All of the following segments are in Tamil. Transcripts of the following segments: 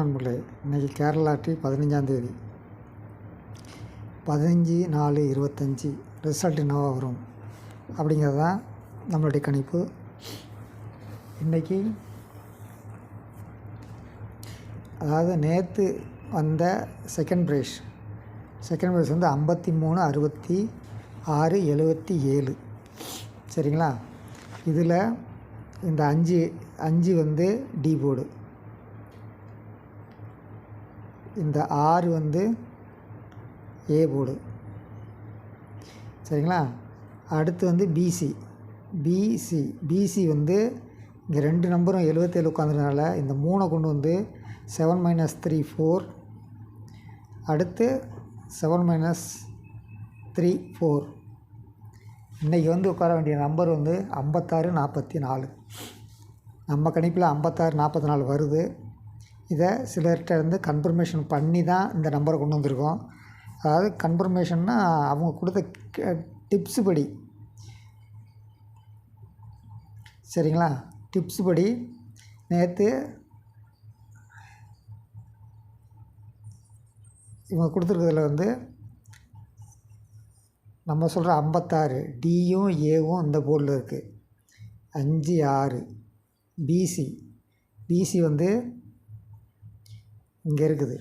நண்பர்களே, இன்றைக்கி கேரளா டி 15ஆந்தேதி 15/4/25 ரிசல்ட் என்னவா வரும் அப்படிங்கிறது தான் நம்மளுடைய கணிப்பு. இன்றைக்கி அதாவது நேற்று வந்த செகண்ட் ப்ரைஸ் வந்து 53/66/77. சரிங்களா? இதில் இந்த அஞ்சு வந்து டி போர்டு, இந்த 6 வந்து ஏ போர்டு. சரிங்களா? அடுத்து வந்து பிசி வந்து இங்கே 2 நம்பரும் 77 உட்காந்துறதுனால இந்த 3 கொண்டு வந்து 7 - 3 4. அடுத்து 7 - 3 4. இன்றைக்கி வந்து உட்கார வேண்டிய நம்பர் வந்து 56/44. நம்ம கணிப்பில் 56/44 வருது. இதை சிலர்கிட்ட இருந்து கன்ஃபர்மேஷன் பண்ணி தான் இந்த நம்பரை கொண்டு வந்திருக்கோம். அதாவது கன்ஃபர்மேஷன்னா அவங்க கொடுத்த டிப்ஸு படி. சரிங்களா? டிப்ஸு படி நேற்று இவங்க கொடுத்துருக்கிறதுல வந்து நம்ம சொல்கிற 56 டியும் ஏவும் இந்த போர்டில் இருக்குது. 5 6 பிசி வந்து இங்கே இருக்குது.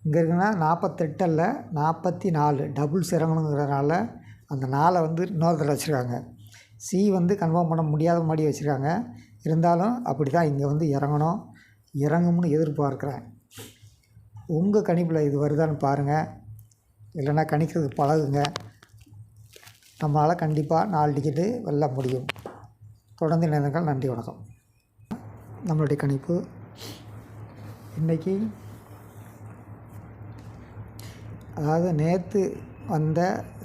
இங்கே இருக்குன்னா 48 அல்ல 44 டபுள்ஸ் இறங்கணுங்கிறதுனால அந்த 4 வந்து இன்னொரு தடவை வச்சுருக்காங்க. சி வந்து கன்ஃபார்ம் பண்ண முடியாத மாதிரி வச்சுருக்காங்க. இருந்தாலும் அப்படி தான் இங்கே வந்து இறங்கும்னு எதிர்பார்க்குறேன். உங்கள் கணிப்பில் இது வருதான்னு பாருங்கள். இல்லைன்னா கணிக்கிறதுக்கு பழகுங்க. நம்மளால் கண்டிப்பாக 4 டிக்கெட்டு வெல்ல முடியும். தொடர்ந்து இணைந்தீர்கள். நன்றி, வணக்கம். நம்மளுடைய கணிப்பு இன்றைக்கி அதாவது நேற்று வந்த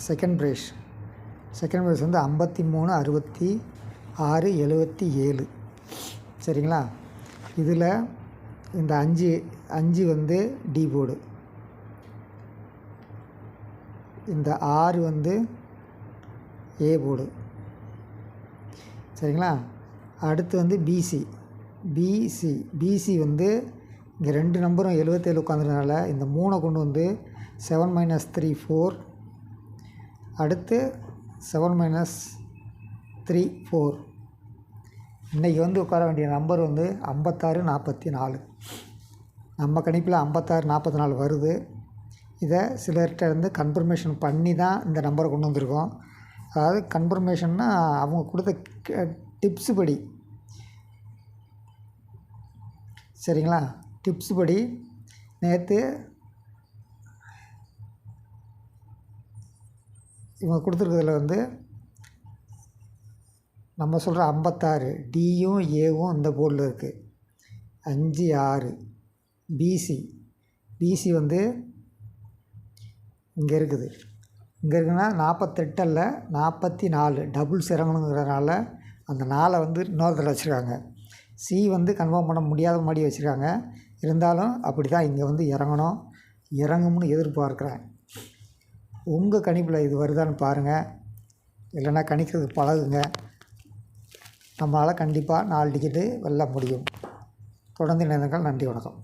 செகண்ட் ப்ரைஸ் வந்து 53/66/77. சரிங்களா? இதில் இந்த அஞ்சு வந்து டி போர்டு, இந்த 6 வந்து ஏ போர்டு. சரிங்களா? அடுத்து வந்து பிசி வந்து இங்கே 2 நம்பரும் 77 உட்காந்துறதுனால இந்த 3 கொண்டு வந்து 7 - 3 4. அடுத்து 7 - 3 4. இன்றைக்கி வந்து உட்கார வேண்டிய நம்பர் வந்து 56/44. நம்ம கணிப்பில் 56/44 வருது. இதை சிலர்கிட்ட இருந்து கன்ஃபர்மேஷன் பண்ணி தான் இந்த நம்பரை கொண்டு வந்திருக்கோம். அதாவது கன்ஃபர்மேஷன்னா அவங்க கொடுத்த டிப்ஸு படி. சரிங்களா? டிப்ஸு படி நேற்று இவங்க கொடுத்துருக்கிறதுல வந்து நம்ம சொல்கிற 56 டியும் ஏவும் இந்த போர்டில் இருக்குது. 5 6 பிசி வந்து இங்கே இருக்குது. இங்கே இருக்குன்னா 48 அல்ல 44 டபுள்ஸ் இறங்கணுங்கிறதுனால அந்த 4 வந்து இன்னொரு தடவை வச்சுருக்காங்க. சி வந்து கன்ஃபார்ம் பண்ண முடியாத மாதிரி வச்சுருக்காங்க. இருந்தாலும் அப்படி தான் இங்கே வந்து இறங்கும்னு எதிர்பார்க்குறேன். உங்கள் கணிப்பில் இது வருதான்னு பாருங்கள். இல்லைன்னா கணிக்கிறதுக்கு பழகுங்க. நம்மளால் கண்டிப்பாக 4 டிக்கெட்டு வெல்ல முடியும். தொடர்ந்து இணைந்தீர்கள். நன்றி, வணக்கம்.